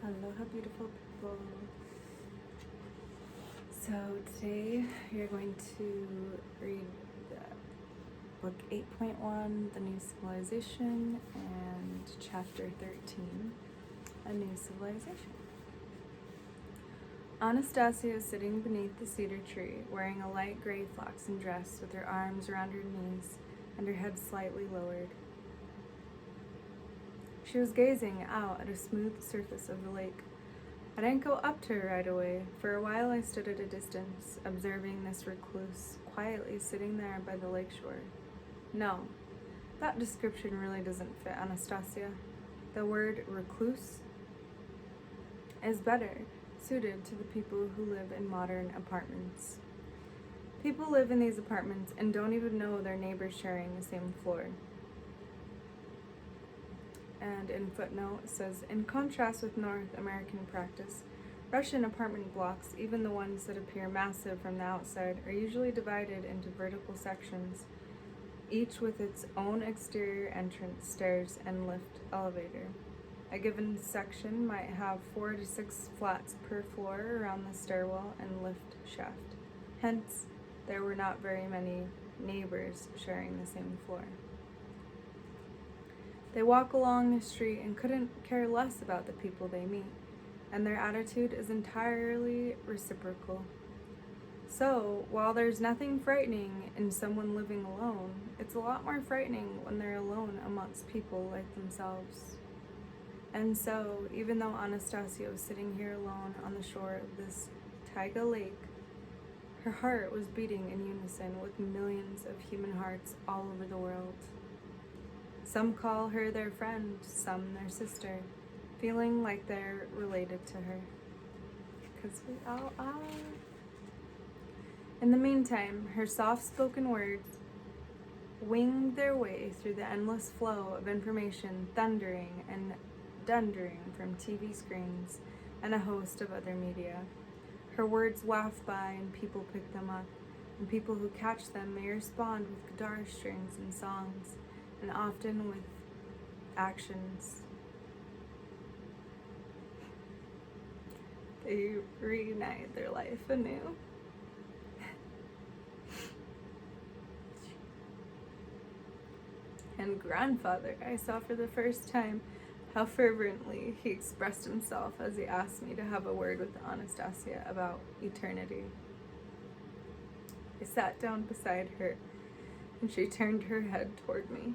Aloha, beautiful people. So today you're going to read book 8.1, The New Civilization, and chapter 13, A New Civilization. Anastasia is sitting beneath the cedar tree, wearing a light gray flaxen dress with her arms around her knees and her head slightly lowered. She was gazing out at a smooth surface of the lake. I didn't go up to her right away. For a while I stood at a distance, observing this recluse, quietly sitting there by the lakeshore. No, that description really doesn't fit Anastasia. The word recluse is better suited to the people who live in modern apartments. People live in these apartments and don't even know their neighbors sharing the same floor. And in footnote it says, in contrast with North American practice, Russian apartment blocks, even the ones that appear massive from the outside, are usually divided into vertical sections, each with its own exterior entrance, stairs, and lift elevator. A given section might have 4 to 6 flats per floor around the stairwell and lift shaft. Hence, there were not very many neighbors sharing the same floor. They walk along the street and couldn't care less about the people they meet, and their attitude is entirely reciprocal. So, while there's nothing frightening in someone living alone, it's a lot more frightening when they're alone amongst people like themselves. And so, even though Anastasia was sitting here alone on the shore of this taiga lake, her heart was beating in unison with millions of human hearts all over the world. Some call her their friend, some their sister, feeling like they're related to her. Because we all are. In the meantime, her soft-spoken words winged their way through the endless flow of information thundering and dundering from TV screens and a host of other media. Her words waft by and people pick them up, and people who catch them may respond with guitar strings and songs, and often with actions. They reunite their life anew. And grandfather, I saw for the first time how fervently he expressed himself as he asked me to have a word with Anastasia about eternity. I sat down beside her, and she turned her head toward me.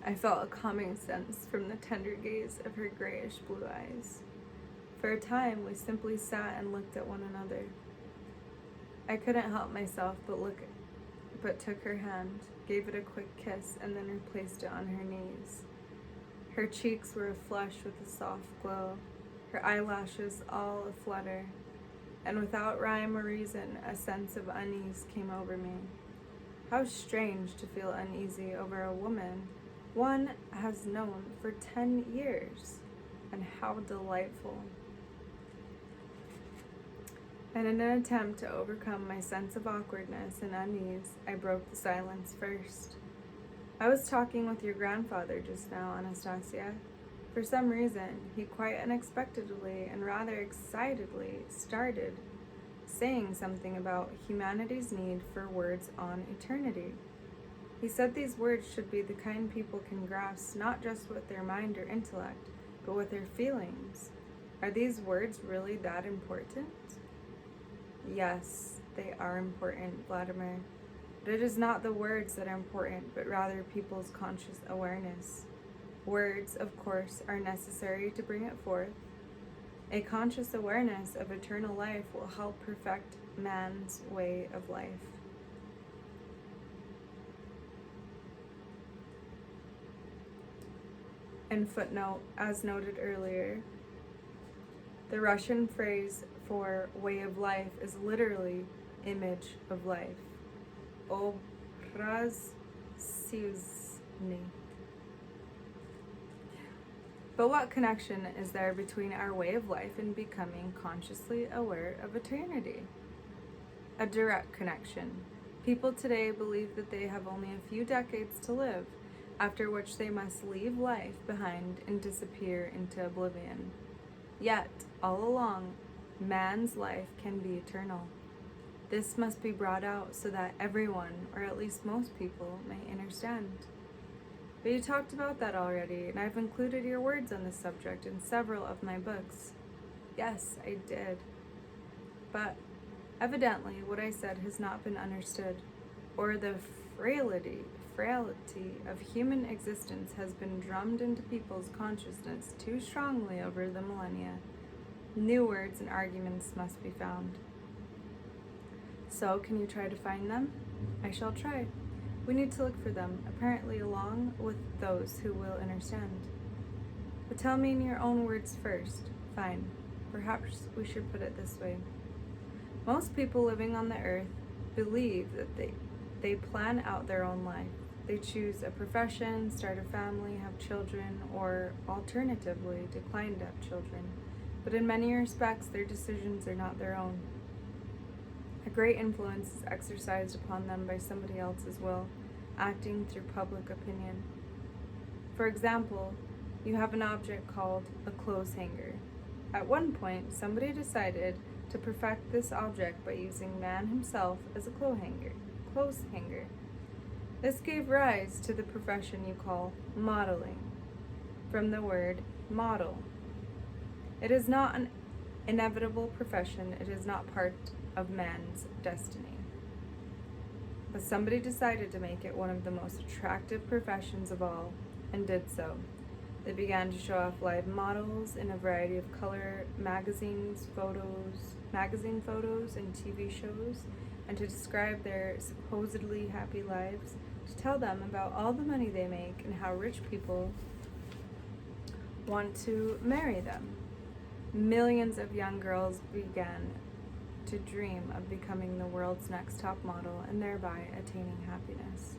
I felt a calming sense from the tender gaze of her grayish blue eyes. For a time, we simply sat and looked at one another. I couldn't help myself but took her hand, gave it a quick kiss, and then replaced it on her knees. Her cheeks were aflush with a soft glow, her eyelashes all aflutter, and without rhyme or reason, a sense of unease came over me. How strange to feel uneasy over a woman one has known for 10 years, and how delightful. And in an attempt to overcome my sense of awkwardness and unease, I broke the silence first. I was talking with your grandfather just now, Anastasia. For some reason, he quite unexpectedly and rather excitedly started saying something about humanity's need for words on eternity. He said these words should be the kind people can grasp not just with their mind or intellect, but with their feelings. Are these words really that important? Yes, they are important, Vladimir. But it is not the words that are important, but rather people's conscious awareness. Words, of course, are necessary to bring it forth. A conscious awareness of eternal life will help perfect man's way of life. And footnote, as noted earlier, the Russian phrase for way of life is literally image of life. Obraz siuzni. But what connection is there between our way of life and becoming consciously aware of eternity? A direct connection. People today believe that they have only a few decades to live, after which they must leave life behind and disappear into oblivion. Yet, all along, man's life can be eternal. This must be brought out so that everyone, or at least most people, may understand. But you talked about that already, and I've included your words on this subject in several of my books. Yes, I did. But evidently, what I said has not been understood, or the frailty of human existence has been drummed into people's consciousness too strongly over the millennia. New words and arguments must be found. So, can you try to find them? I shall try. We need to look for them, apparently along with those who will understand. But tell me in your own words first. Fine. Perhaps we should put it this way. Most people living on the earth believe that they plan out their own life. They choose a profession, start a family, have children, or alternatively decline to have children. But in many respects, their decisions are not their own. A great influence is exercised upon them by somebody else's will, acting through public opinion. For example, you have an object called a clothes hanger. At one point, somebody decided to perfect this object by using man himself as a clothes hanger. This gave rise to the profession you call modeling, from the word model. It is not an inevitable profession, it is not part of man's destiny. But somebody decided to make it one of the most attractive professions of all, and did so. They began to show off live models in a variety of color magazine photos, and TV shows, and to describe their supposedly happy lives, to tell them about all the money they make and how rich people want to marry them. Millions of young girls began to dream of becoming the world's next top model and thereby attaining happiness.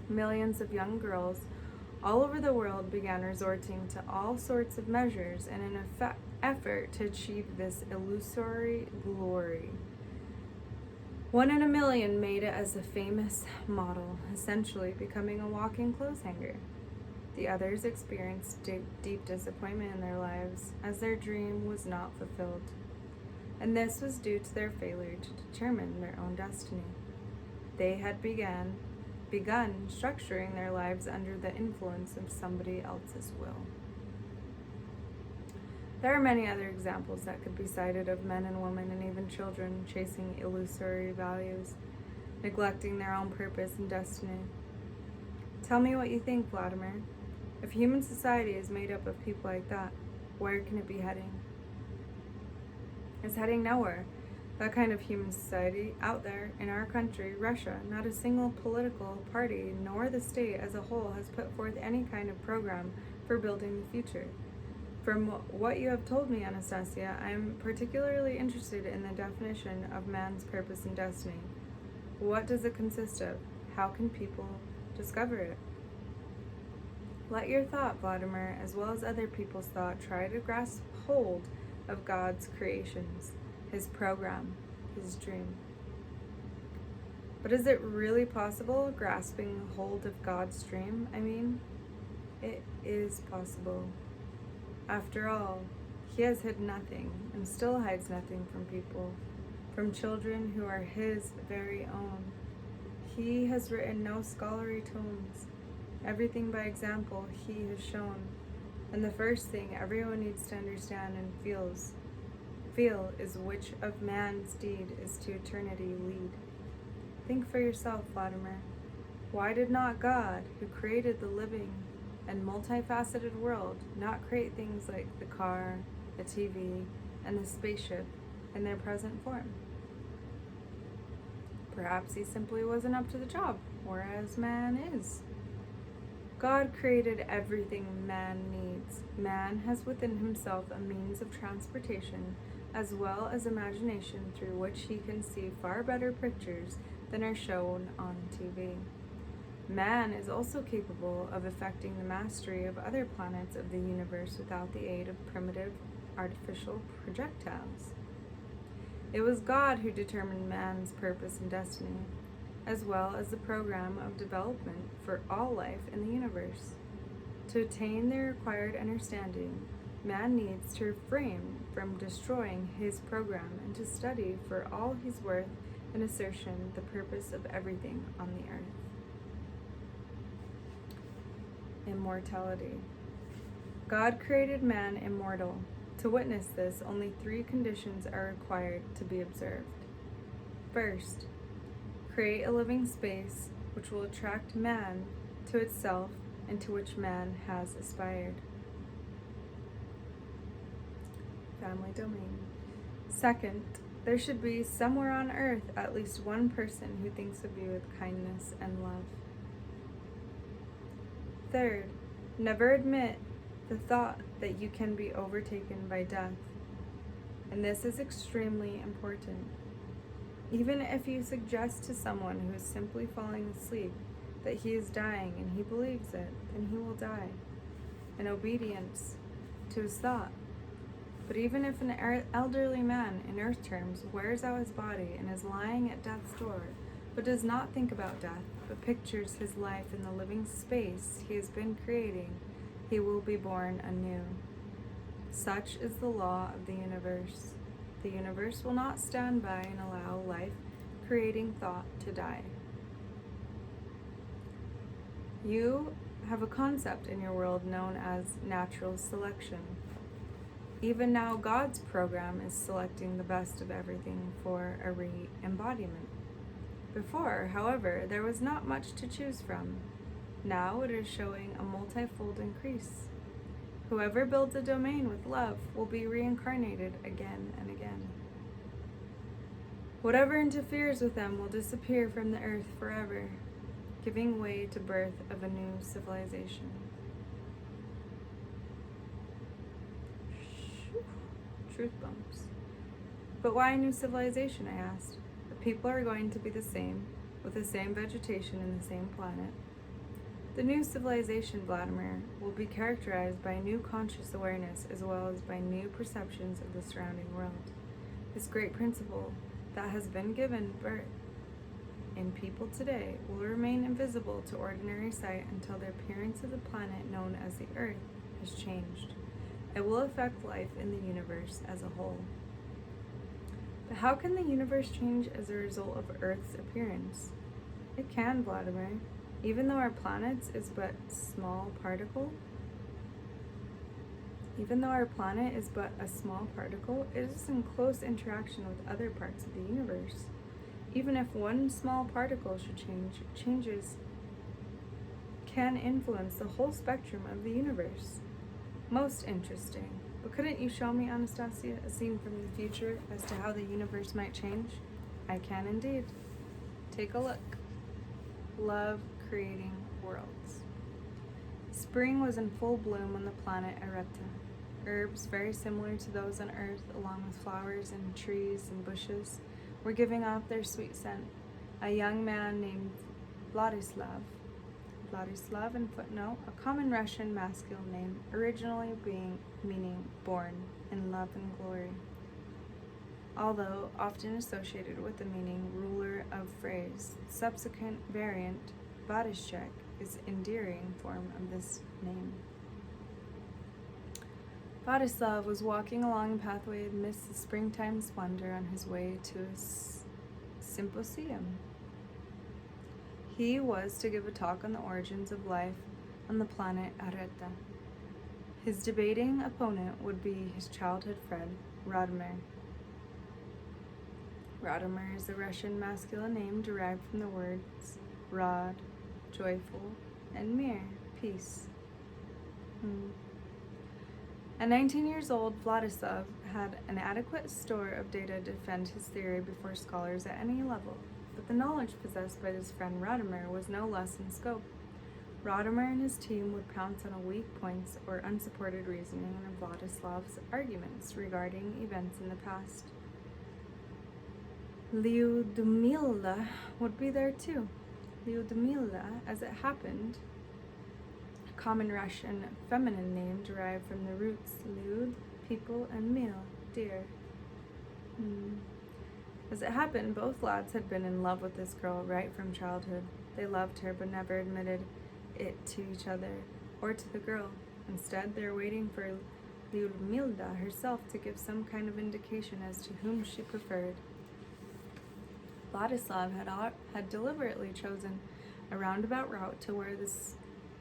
Millions of young girls all over the world began resorting to all sorts of measures in an effort to achieve this illusory glory. 1 in a million made it as a famous model, essentially becoming a walking clothes hanger. The others experienced deep disappointment in their lives, as their dream was not fulfilled. And this was due to their failure to determine their own destiny. They had begun structuring their lives under the influence of somebody else's will. There are many other examples that could be cited of men and women and even children chasing illusory values, neglecting their own purpose and destiny. Tell me what you think, Vladimir. If human society is made up of people like that, where can it be heading? It's heading nowhere. That kind of human society, out there, in our country, Russia, not a single political party, nor the state as a whole, has put forth any kind of program for building the future. From what you have told me, Anastasia, I am particularly interested in the definition of man's purpose and destiny. What does it consist of? How can people discover it? Let your thought, Vladimir, as well as other people's thought, try to grasp hold of God's creations, His program, His dream. But is it really possible, grasping hold of God's dream? I mean, it is possible. After all, He has hid nothing, and still hides nothing from people, from children who are His very own. He has written no scholarly tomes. Everything by example He has shown. And the first thing everyone needs to understand and feel is which of man's deed is to eternity lead. Think for yourself, Vladimir. Why did not God, who created the living and multifaceted world, not create things like the car, the TV, and the spaceship in their present form? Perhaps He simply wasn't up to the job, whereas man is. God created everything man needs. Man has within himself a means of transportation as well as imagination through which he can see far better pictures than are shown on TV. Man is also capable of effecting the mastery of other planets of the universe without the aid of primitive artificial projectiles. It was God who determined man's purpose and destiny, as well as the program of development for all life in the universe. To attain the required understanding, man needs to refrain from destroying his program and to study for all he's worth an assertion the purpose of everything on the earth. Immortality. God created man immortal. To witness this, only 3 conditions are required to be observed. First, create a living space which will attract man to itself and to which man has aspired. Family domain. Second, there should be somewhere on earth at least one person who thinks of you with kindness and love. Third, never admit the thought that you can be overtaken by death. And this is extremely important. Even if you suggest to someone who is simply falling asleep that he is dying and he believes it, then he will die in obedience to his thought. But even if an elderly man, in earth terms, wears out his body and is lying at death's door, but does not think about death, but pictures his life in the living space he has been creating, he will be born anew. Such is the law of the universe. The universe will not stand by and allow life-creating thought to die. You have a concept in your world known as natural selection. Even now, God's program is selecting the best of everything for a re-embodiment. Before, however, there was not much to choose from. Now it is showing a multifold increase. Whoever builds a domain with love will be reincarnated again and again. Whatever interferes with them will disappear from the earth forever, giving way to birth of a new civilization. Truth bumps. But why a new civilization, I asked. The people are going to be the same, with the same vegetation and the same planet. The new civilization, Vladimir, will be characterized by new conscious awareness as well as by new perceptions of the surrounding world. This great principle that has been given birth in people today will remain invisible to ordinary sight until the appearance of the planet known as the Earth has changed. It will affect life in the universe as a whole. But how can the universe change as a result of Earth's appearance? It can, Vladimir. Even though our planet is but a small particle, it is in close interaction with other parts of the universe. Even if one small particle should change, changes can influence the whole spectrum of the universe. Most interesting. But couldn't you show me, Anastasia, a scene from the future as to how the universe might change? I can indeed. Take a look. Love creating worlds. Spring was in full bloom on the planet Areta. Herbs very similar to those on Earth, along with flowers and trees and bushes, were giving off their sweet scent. A young man named Vladislav in footnote, a common Russian masculine name, originally meaning born in love and glory, although often associated with the meaning ruler of phrase. Subsequent variant, Vladislav, is endearing form of this name. Vladislav was walking along a pathway amidst the springtime splendor on his way to a symposium. He was to give a talk on the origins of life on the planet Areta. His debating opponent would be his childhood friend, Radomir. Radomir is a Russian masculine name derived from the words Rad, joyful, and Mir, peace. At 19 years old, Vladislav had an adequate store of data to defend his theory before scholars at any level, but the knowledge possessed by his friend Radomir was no less in scope. Radomir and his team would pounce on weak points or unsupported reasoning in Vladislav's arguments regarding events in the past. Lyudmila would be there too. Lyudmila, as it happened, a common Russian feminine name derived from the roots lyud, people, and mil, dear. As it happened, both lads had been in love with this girl right from childhood. They loved her but never admitted it to each other or to the girl. Instead, they were waiting for Lyudmilda herself to give some kind of indication as to whom she preferred. Vladislav had deliberately chosen a roundabout route to where this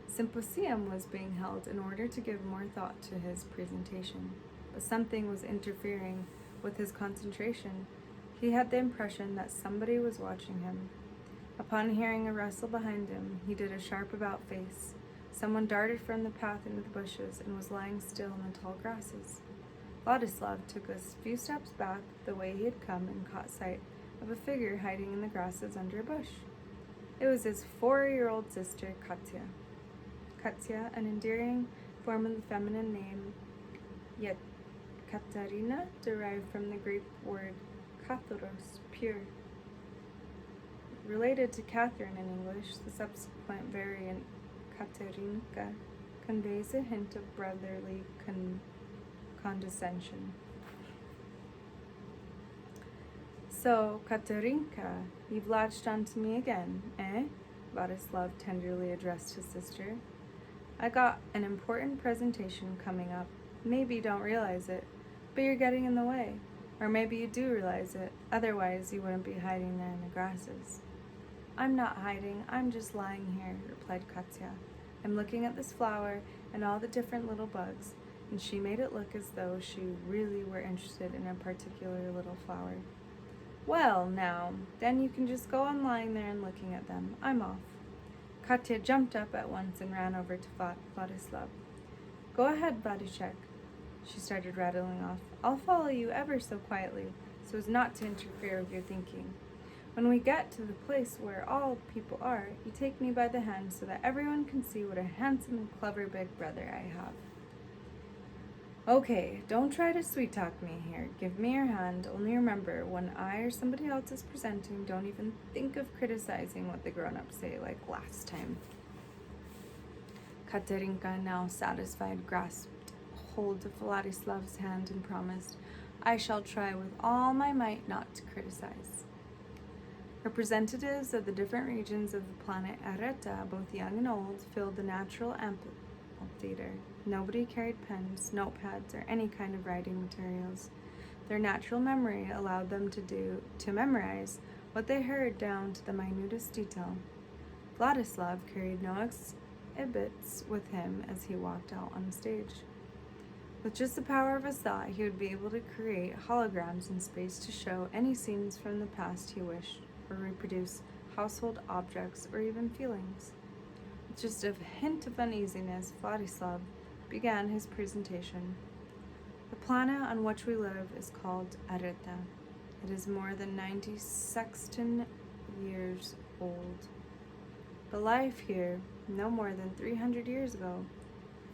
symposium was being held in order to give more thought to his presentation. But something was interfering with his concentration. He had the impression that somebody was watching him. Upon hearing a rustle behind him, he did a sharp about-face. Someone darted from the path into the bushes and was lying still in the tall grasses. Vladislav took a few steps back the way he had come and caught sight of a figure hiding in the grasses under a bush. It was his 4-year-old sister, Katya. Katya, an endearing form of the feminine name, yet Katarina, derived from the Greek word katharos, pure. Related to Catherine in English, the subsequent variant Katarinka conveys a hint of brotherly condescension. So, Katarinka, you've latched onto me again, eh? Vladislav tenderly addressed his sister. I got an important presentation coming up. Maybe you don't realize it, but you're getting in the way. Or maybe you do realize it, otherwise you wouldn't be hiding there in the grasses. I'm not hiding, I'm just lying here, replied Katya. I'm looking at this flower and all the different little bugs, and she made it look as though she really were interested in a particular little flower. Well, now, then you can just go on lying there and looking at them. I'm off. Katya jumped up at once and ran over to Vladislav. Go ahead, Vladishek. She started rattling off. I'll follow you ever so quietly, so as not to interfere with your thinking. When we get to the place where all people are, you take me by the hand so that everyone can see what a handsome and clever big brother I have. Okay, don't try to sweet-talk me here. Give me your hand. Only remember, when I or somebody else is presenting, don't even think of criticizing what the grown-ups say like last time. Katerinka, now satisfied, grasped hold of Vladislav's hand and promised, I shall try with all my might not to criticize. Representatives of the different regions of the planet Areta, both young and old, filled the natural amphitheater. Nobody carried pens, notepads, or any kind of writing materials. Their natural memory allowed them to memorize what they heard down to the minutest detail. Vladislav carried no exhibits with him as he walked out on stage. With just the power of his thought, he would be able to create holograms in space to show any scenes from the past he wished, or reproduce household objects or even feelings. With just a hint of uneasiness, Vladislav began his presentation. The planet on which we live is called Areta. It is more than 90 sexton years old. But life here, no more than 300 years ago,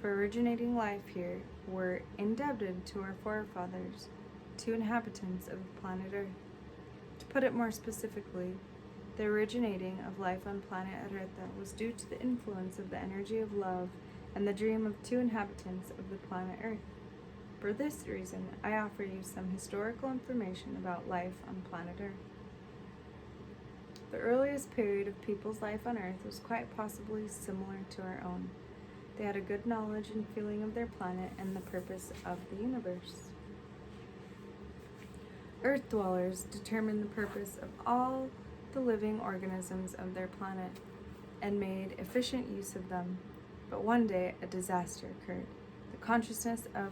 for originating life here, were indebted to our forefathers, two inhabitants of the planet Earth. To put it more specifically, the originating of life on planet Areta was due to the influence of the energy of love and the dream of two inhabitants of the planet Earth. For this reason, I offer you some historical information about life on planet Earth. The earliest period of people's life on Earth was quite possibly similar to our own. They had a good knowledge and feeling of their planet and the purpose of the universe. Earth dwellers determined the purpose of all the living organisms of their planet and made efficient use of them. But one day, a disaster occurred. The consciousness of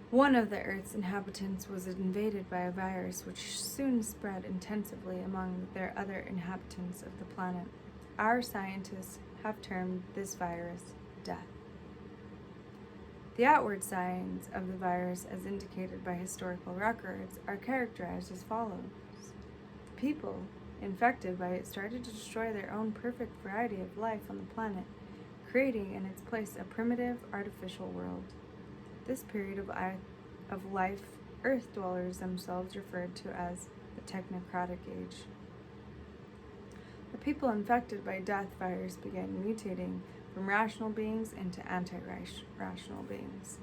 one of the Earth's inhabitants was invaded by a virus which soon spread intensively among their other inhabitants of the planet. Our scientists have termed this virus death. The outward signs of the virus, as indicated by historical records, are characterized as follows. The people infected by it started to destroy their own perfect variety of life on the planet, creating in its place a primitive, artificial world. This period of life, Earth dwellers themselves referred to as the technocratic age. The people infected by death virus began mutating from rational beings into anti-rational beings.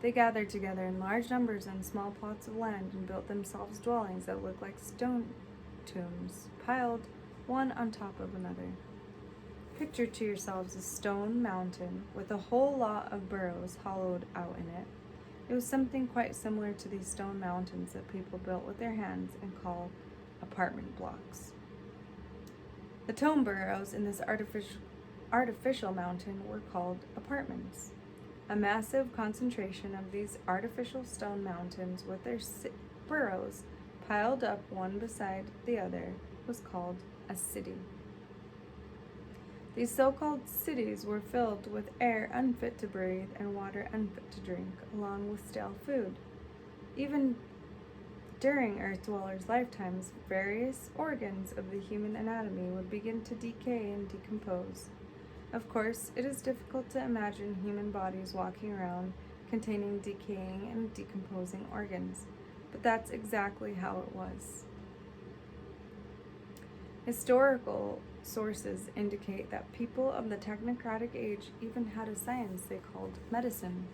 They gathered together in large numbers on small plots of land and built themselves dwellings that looked like stone tombs, piled one on top of another. Picture to yourselves a stone mountain with a whole lot of burrows hollowed out in it. It was something quite similar to these stone mountains that people built with their hands and call apartment blocks. The tone burrows in this artificial mountain were called apartments. A massive concentration of these artificial stone mountains with their burrows piled up one beside the other was called a city. These so-called cities were filled with air unfit to breathe and water unfit to drink, along with stale food. Even during Earth dwellers' lifetimes, various organs of the human anatomy would begin to decay and decompose. Of course, it is difficult to imagine human bodies walking around containing decaying and decomposing organs, but that's exactly how it was. Historical sources indicate that people of the technocratic age even had a science they called medicine.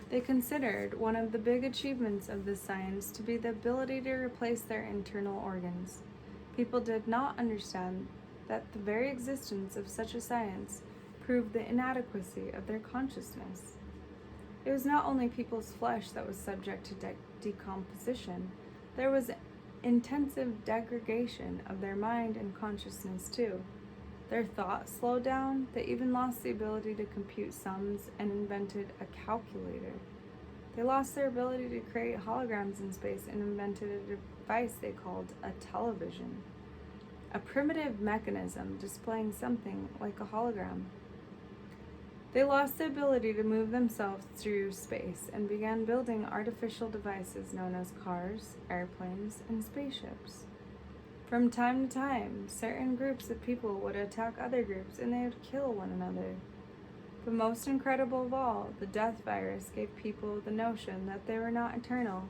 They considered one of the big achievements of this science to be the ability to replace their internal organs. People did not understand that the very existence of such a science proved the inadequacy of their consciousness. It was not only people's flesh that was subject to decomposition, there was intensive degradation of their mind and consciousness too. Their thought slowed down, they even lost the ability to compute sums and invented a calculator. They lost their ability to create holograms in space and invented a device they called a television, a primitive mechanism displaying something like a hologram. They lost the ability to move themselves through space and began building artificial devices known as cars, airplanes, and spaceships. From time to time, certain groups of people would attack other groups and they would kill one another. But most incredible of all, the death virus gave people the notion that they were not eternal,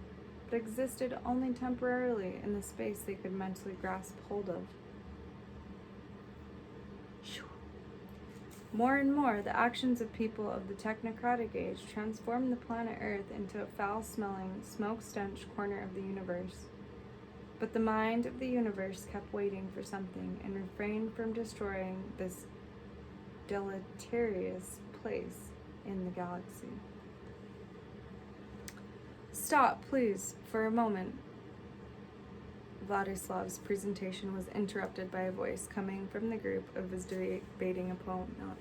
but existed only temporarily in the space they could mentally grasp hold of. More and more, the actions of people of the technocratic age transformed the planet Earth into a foul-smelling, smoke-stench corner of the universe. But the mind of the universe kept waiting for something and refrained from destroying this deleterious place in the galaxy. Stop, please, for a moment. Vladislav's presentation was interrupted by a voice coming from the group of his debating opponents.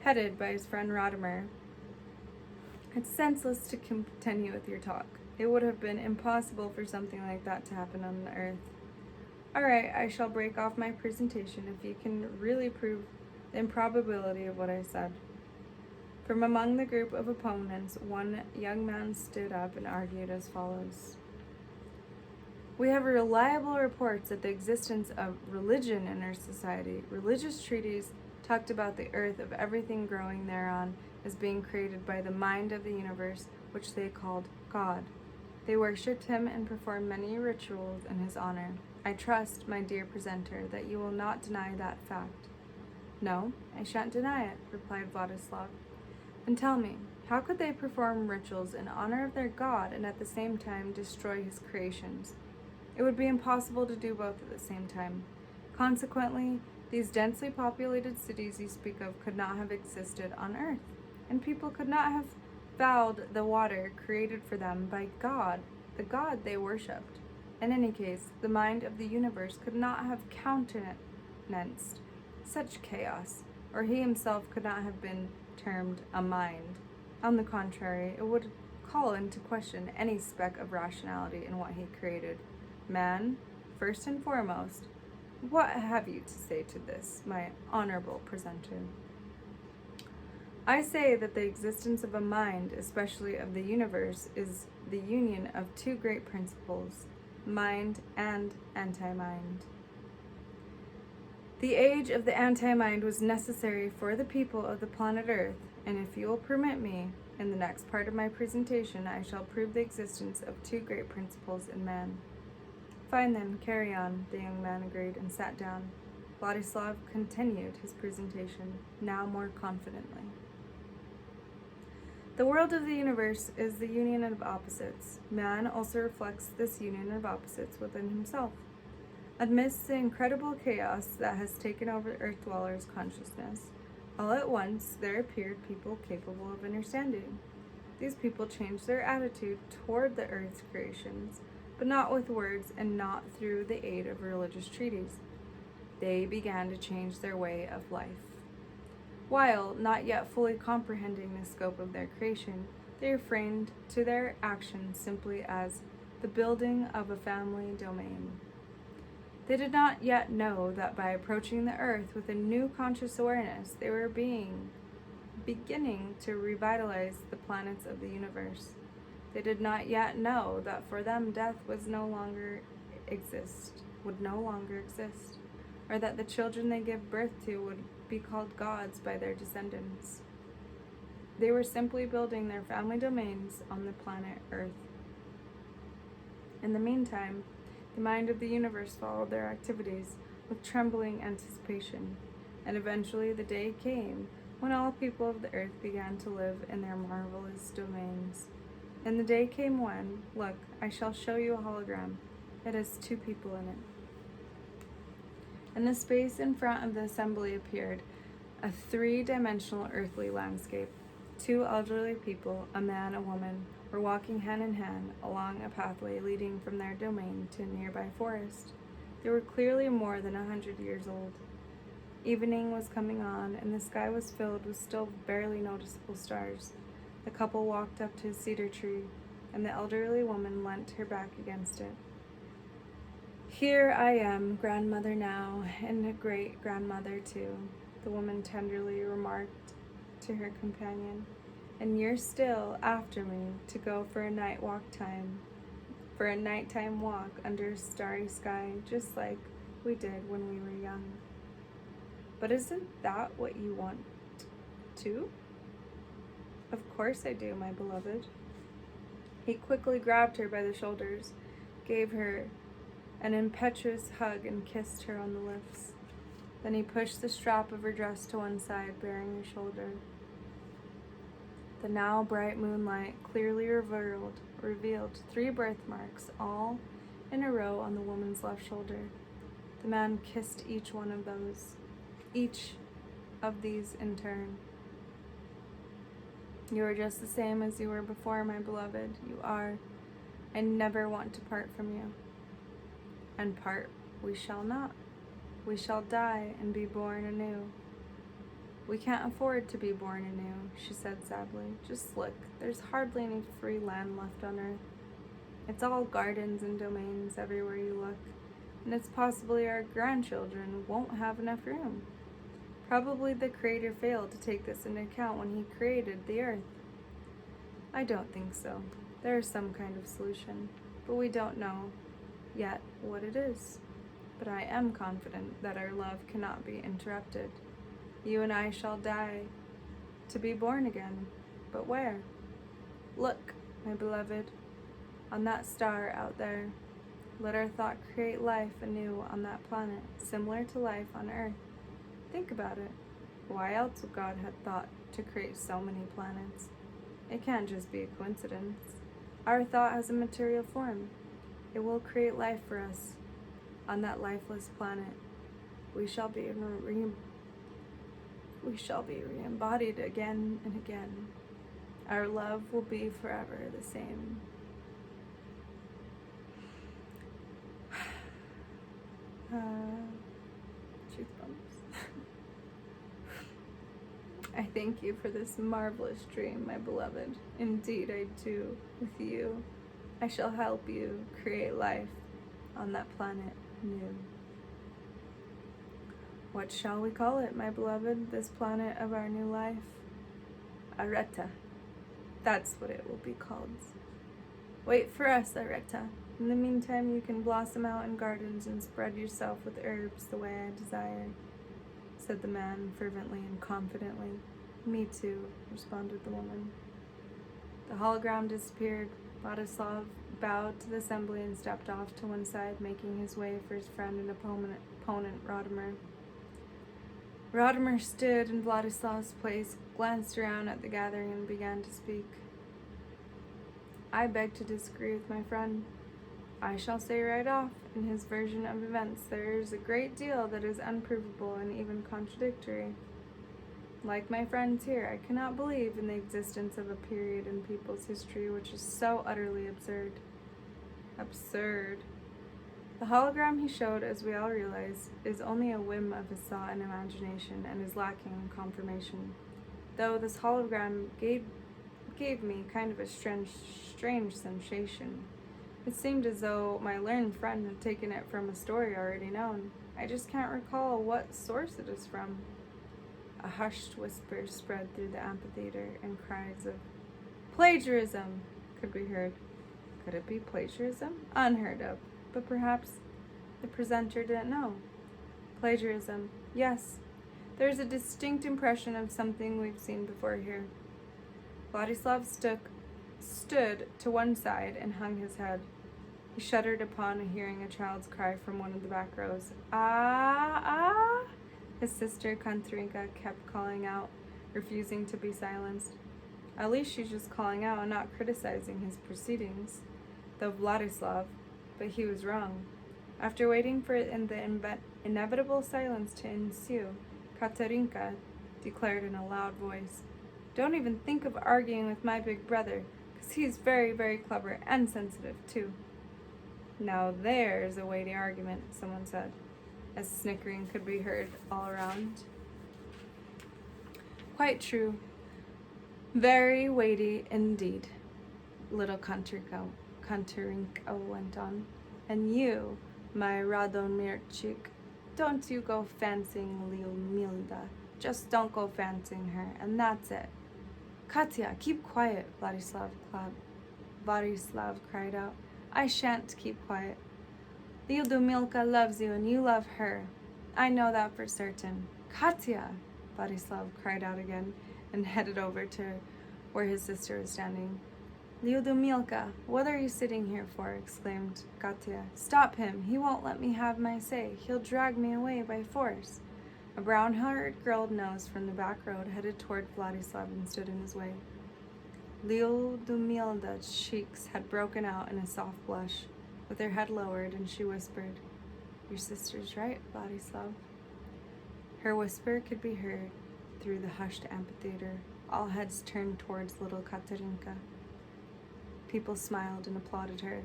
Headed by his friend Rodimer. It's senseless to continue with your talk. It would have been impossible for something like that to happen on the Earth. All right, I shall break off my presentation if you can really prove the improbability of what I said. From among the group of opponents, one young man stood up and argued as follows. We have reliable reports of the existence of religion in our society. Religious treatises talked about the earth of everything growing thereon as being created by the mind of the universe, which they called God. They worshipped him and performed many rituals in his honor. I trust, my dear presenter, that you will not deny that fact. No, I shan't deny it, replied Vladislav. And tell me, how could they perform rituals in honor of their God and at the same time destroy his creations? It would be impossible to do both at the same time. Consequently, these densely populated cities you speak of could not have existed on Earth, and people could not have vowed the water created for them by God, the God they worshipped. In any case, the mind of the universe could not have countenanced such chaos, or he himself could not have been termed a mind. On the contrary, it would call into question any speck of rationality in what he created. Man, first and foremost, what have you to say to this, my honorable presenter? I say that the existence of a mind, especially of the universe, is the union of two great principles, mind and anti-mind. The age of the anti-mind was necessary for the people of the planet Earth, and if you will permit me, in the next part of my presentation, I shall prove the existence of two great principles in man. Fine then, carry on, the young man agreed and sat down. Vladislav continued his presentation, now more confidently. The world of the universe is the union of opposites. Man also reflects this union of opposites within himself. Amidst the incredible chaos that has taken over Earth dwellers' consciousness, all at once there appeared people capable of understanding. These people changed their attitude toward the Earth's creations, but not with words and not through the aid of religious treaties. They began to change their way of life. While not yet fully comprehending the scope of their creation, they refrained to their actions simply as the building of a family domain. They did not yet know that by approaching the earth with a new conscious awareness, they were beginning to revitalize the planets of the universe. They did not yet know that for them death would no longer exist, or that the children they give birth to would be called gods by their descendants. They were simply building their family domains on the planet Earth. In the meantime, the mind of the universe followed their activities with trembling anticipation, and eventually the day came when all people of the earth began to live in their marvelous domains. And the day came when, look, I shall show you a hologram. It has 2 people in it. In the space in front of the assembly appeared a 3-dimensional earthly landscape. 2 elderly people, a man, a woman, were walking hand in hand along a pathway leading from their domain to a nearby forest. They were clearly more than 100 years old. Evening was coming on, and the sky was filled with still barely noticeable stars. The couple walked up to a cedar tree, and the elderly woman leant her back against it. Here I am, grandmother now, and a great-grandmother too, the woman tenderly remarked to her companion. And you're still after me to go for a nighttime walk under a starry sky, just like we did when we were young. But isn't that what you want too? Of course I do, my beloved. He quickly grabbed her by the shoulders, gave her an impetuous hug, and kissed her on the lips. Then he pushed the strap of her dress to one side, bearing her shoulder. The now bright moonlight clearly revealed 3 birthmarks, all in a row on the woman's left shoulder. The man kissed each of these in turn. You are just the same as you were before, my beloved. You are. I never want to part from you. And part we shall not. We shall die and be born anew. We can't afford to be born anew, she said sadly. Just look, there's hardly any free land left on Earth. It's all gardens and domains everywhere you look, and it's possibly our grandchildren won't have enough room. Probably the Creator failed to take this into account when He created the Earth. I don't think so. There is some kind of solution, but we don't know yet what it is. But I am confident that our love cannot be interrupted. You and I shall die to be born again. But where? Look, my beloved, on that star out there. Let our thought create life anew on that planet, similar to life on Earth. Think about it. Why else would God have thought to create so many planets? It can't just be a coincidence. Our thought has a material form. It will create life for us on that lifeless planet. We shall be re-embodied again and again. Our love will be forever the same. Truth bumps. I thank you for this marvelous dream, my beloved. Indeed I do. With you, I shall help you create life on that planet new. What shall we call it, my beloved, this planet of our new life? Areta. That's what it will be called. Wait for us, Areta. In the meantime, you can blossom out in gardens and spread yourself with herbs the way I desire, said the man fervently and confidently. Me too, responded the woman. The hologram disappeared. Vladislav bowed to the assembly and stepped off to one side, making his way for his friend and opponent, Rodimer. Rodimer stood in Vladislav's place, glanced around at the gathering, and began to speak. I beg to disagree with my friend. I shall say right off, in his version of events, there is a great deal that is unprovable and even contradictory. Like my friends here, I cannot believe in the existence of a period in people's history which is so utterly absurd. Absurd. The hologram he showed, as we all realize, is only a whim of his thought and imagination and is lacking in confirmation. Though this hologram gave me kind of a strange sensation. It seemed as though my learned friend had taken it from a story already known. I just can't recall what source it is from. A hushed whisper spread through the amphitheater, and cries of plagiarism could be heard. Could it be plagiarism? Unheard of. But perhaps the presenter didn't know. Plagiarism. Yes. There's a distinct impression of something we've seen before here. Vladislav stood to one side and hung his head. He shuddered upon hearing a child's cry from one of the back rows. Ah, ah! His sister Katerina kept calling out, refusing to be silenced. At least she's just calling out and not criticizing his proceedings. Though Vladislav, but he was wrong. After waiting for the inevitable silence to ensue, Katerina declared in a loud voice, "Don't even think of arguing with my big brother, 'cause he's very, very clever and sensitive, too." "Now there's a weighty argument," someone said, as snickering could be heard all around. "Quite true. Very weighty indeed," little Katerina went on. "And you, my Radomirchik, don't you go fancying Lyudmila. Just don't go fancying her, and that's it." "Katya, keep quiet," Vladislav cried out. "I shan't keep quiet. Lyudmilka loves you, and you love her. I know that for certain." "Katya!" Vladislav cried out again, and headed over to where his sister was standing. "Lyudmilka, what are you sitting here for?" exclaimed Katya. "Stop him! He won't let me have my say. He'll drag me away by force." A brown-haired girl nosed from the back road headed toward Vladislav and stood in his way. Lyudmilda's cheeks had broken out in a soft blush, with her head lowered, and she whispered, "Your sister's right, Vladislav." Her whisper could be heard through the hushed amphitheater. All heads turned towards little Katerina. People smiled and applauded her.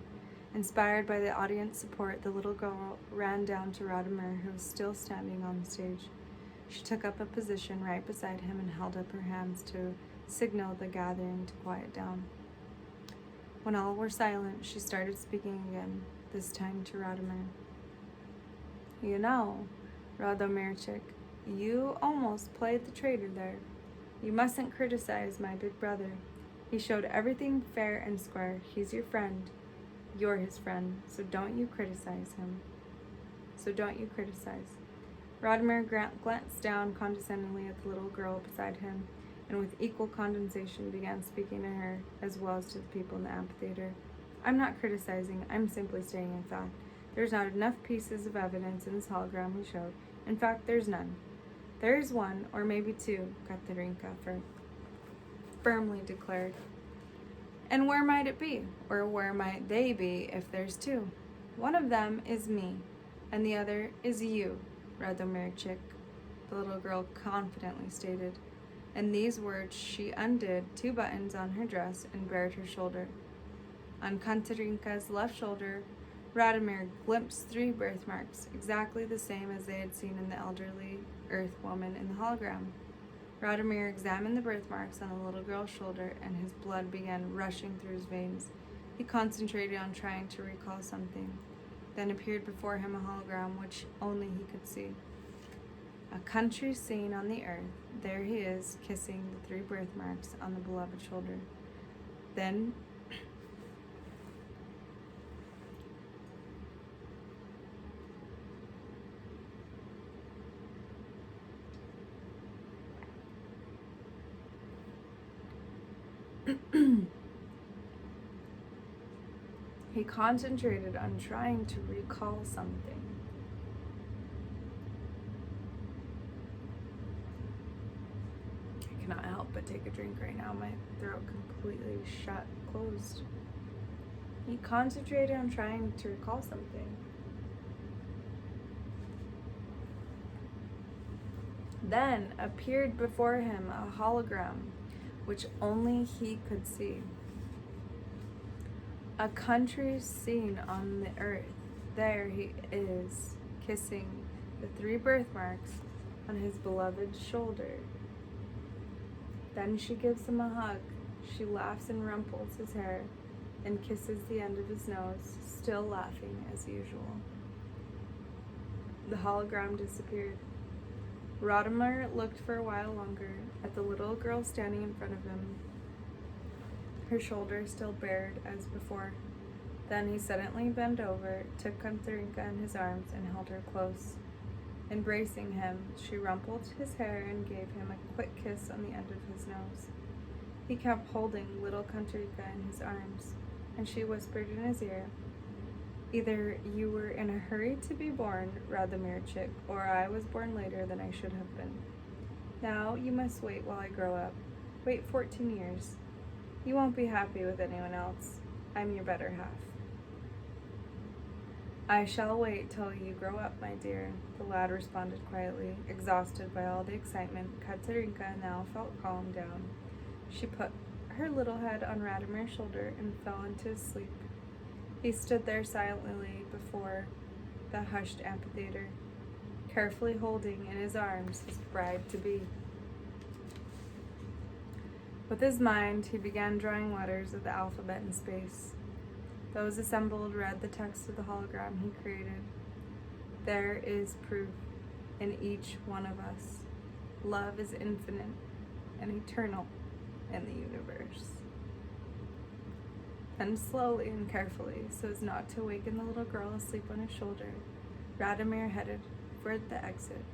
Inspired by the audience support, the little girl ran down to Radomir, who was still standing on the stage. She took up a position right beside him and held up her hands to signal the gathering to quiet down. When all were silent, she started speaking again, this time to Radomir. "You know, Radomirchik, you almost played the traitor there. You mustn't criticize my big brother. He showed everything fair and square. He's your friend. You're his friend, so don't you criticize him. Radomir glanced down condescendingly at the little girl beside him, and with equal condescension began speaking to her, as well as to the people in the amphitheater. "I'm not criticizing, I'm simply stating a fact. There's not enough pieces of evidence in this hologram we showed. In fact, there's none." "There is one, or maybe two," Katerina firmly declared. "And where might it be? Or where might they be if there's two?" "One of them is me, and the other is you, Radomirchik," the little girl confidently stated. And these words she undid 2 buttons on her dress and bared her shoulder. On Katerina's left shoulder, Radomir glimpsed 3 birthmarks, exactly the same as they had seen in the elderly earth woman in the hologram. Radomir examined the birthmarks on the little girl's shoulder, and his blood began rushing through his veins. He concentrated on trying to recall something. Then appeared before him a hologram which only he could see. A country scene on the earth. There he is, kissing the 3 birthmarks on the beloved shoulder. Then he concentrated on trying to recall something. I cannot help but take a drink right now. My throat completely closed. He concentrated on trying to recall something. Then appeared before him a hologram, which only he could see. A country scene on the earth. There he is, kissing the 3 birthmarks on his beloved's shoulder. Then she gives him a hug. She laughs and rumples his hair and kisses the end of his nose, still laughing as usual. The hologram disappeared. Rodimer looked for a while longer at the little girl standing in front of him, her shoulder still bared as before. Then he suddenly bent over, took Katherinka in his arms, and held her close. Embracing him, she rumpled his hair and gave him a quick kiss on the end of his nose. He kept holding little Katherinka in his arms, and she whispered in his ear, "Either you were in a hurry to be born, Radomirchik, or I was born later than I should have been. Now you must wait while I grow up. Wait 14 years. You won't be happy with anyone else. I'm your better half." "I shall wait till you grow up, my dear," the lad responded quietly. Exhausted by all the excitement, Katherinka now felt calmed down. She put her little head on Radomir's shoulder and fell into his sleep. He stood there silently before the hushed amphitheater, carefully holding in his arms his bride-to-be. With his mind, he began drawing letters of the alphabet in space. Those assembled read the text of the hologram he created. There is proof in each one of us. Love is infinite and eternal in the universe. Then slowly and carefully, so as not to awaken the little girl asleep on his shoulder, Radomir headed for the exit.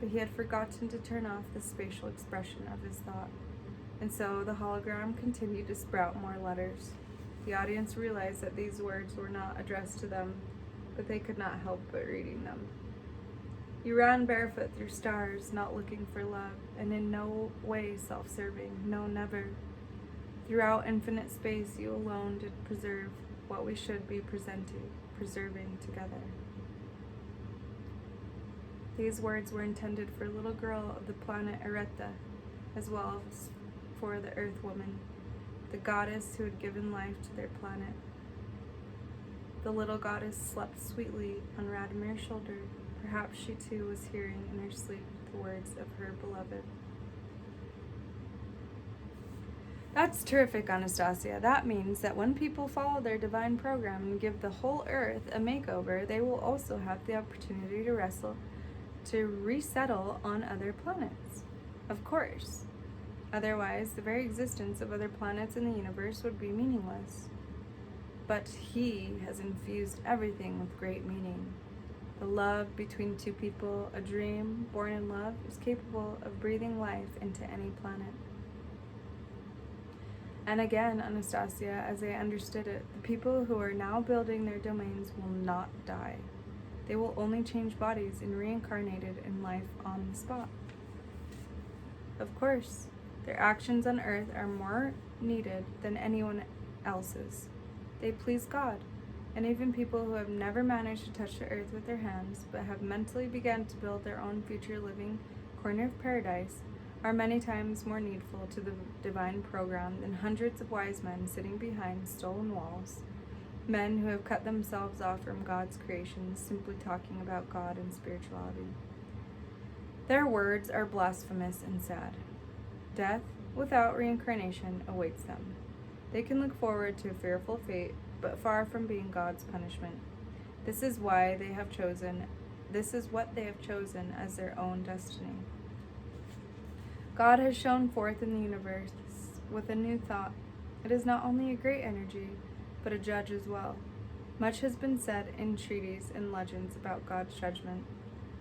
But he had forgotten to turn off the spatial expression of his thought. And so the hologram continued to sprout more letters. The audience realized that these words were not addressed to them, but they could not help but reading them. "You ran barefoot through stars, not looking for love, and in no way self-serving, no, never. Throughout infinite space, you alone did preserve what we should be preserving together." These words were intended for a little girl of the planet Areta, as well as for the Earth Woman, the goddess who had given life to their planet. The little goddess slept sweetly on Radomir's shoulder. Perhaps she too was hearing in her sleep the words of her beloved. That's terrific, Anastasia. That means that when people follow their divine program and give the whole earth a makeover, they will also have the opportunity to resettle on other planets. Of course. Otherwise, the very existence of other planets in the universe would be meaningless. But he has infused everything with great meaning. The love between two people, a dream born in love, is capable of breathing life into any planet. And again, Anastasia, as I understood it, the people who are now building their domains will not die. They will only change bodies and reincarnated in life on the spot. Of course, their actions on earth are more needed than anyone else's. They please God, and even people who have never managed to touch the earth with their hands, but have mentally begun to build their own future living corner of paradise, are many times more needful to the divine program than hundreds of wise men sitting behind stone walls, men who have cut themselves off from God's creations, simply talking about God and spirituality. Their words are blasphemous and sad. Death without reincarnation awaits them. They can look forward to a fearful fate, but far from being God's punishment. This is what they have chosen as their own destiny. God has shone forth in the universe with a new thought. It is not only a great energy, but a judge as well. Much has been said in treaties and legends about God's judgment.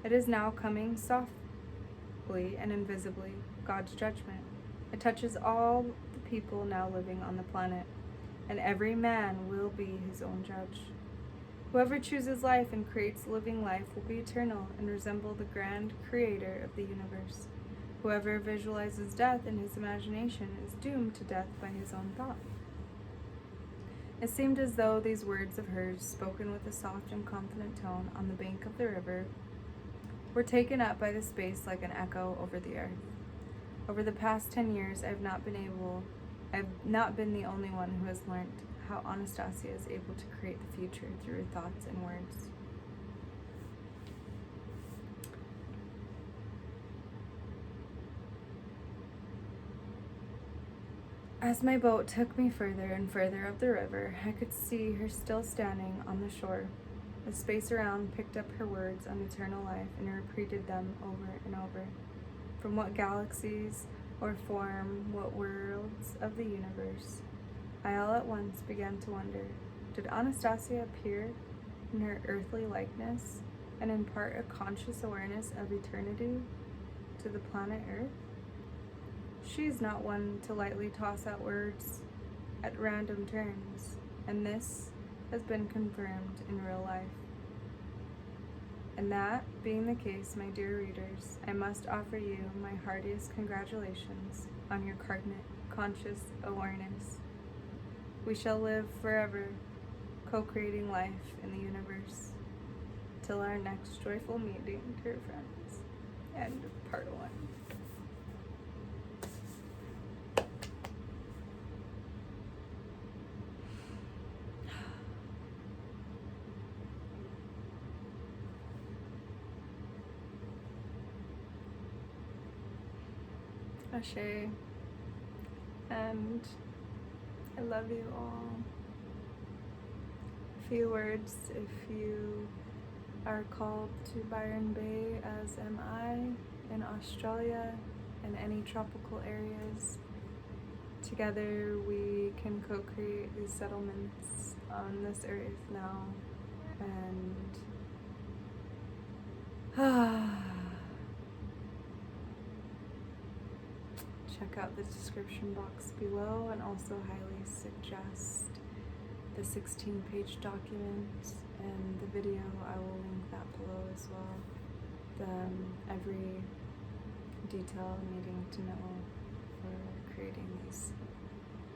It is now coming softly and invisibly, God's judgment. It touches all the people now living on the planet, and every man will be his own judge. Whoever chooses life and creates living life will be eternal and resemble the grand creator of the universe. Whoever visualizes death in his imagination is doomed to death by his own thought. It seemed as though these words of hers, spoken with a soft and confident tone on the bank of the river, were taken up by the space like an echo over the earth. Over the past 10 years, I've not been the only one who has learned how Anastasia is able to create the future through her thoughts and words. As my boat took me further and further up the river, I could see her still standing on the shore. The space around picked up her words on eternal life and repeated them over and over. From what galaxies or form, what worlds of the universe? I all at once began to wonder, did Anastasia appear in her earthly likeness and impart a conscious awareness of eternity to the planet Earth? She is not one to lightly toss out words at random turns, and this has been confirmed in real life. And that being the case, my dear readers, I must offer you my heartiest congratulations on your conscious awareness. We shall live forever, co-creating life in the universe, till our next joyful meeting, dear friends. End of part 1. Ashe, and I love you all. A few words if you are called to Byron Bay, as am I, in Australia and any tropical areas. Together we can co-create these settlements on this earth now, and check out the description box below, and also highly suggest the 16-page document and the video. I will link that below as well. Every detail needing to know for creating these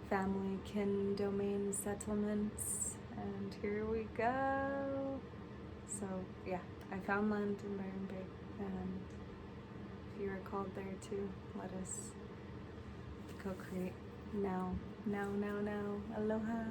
family kin domain settlements. And here we go. So yeah, I found land in Byron Bay, and if you are called there too, let us co-create now. Aloha.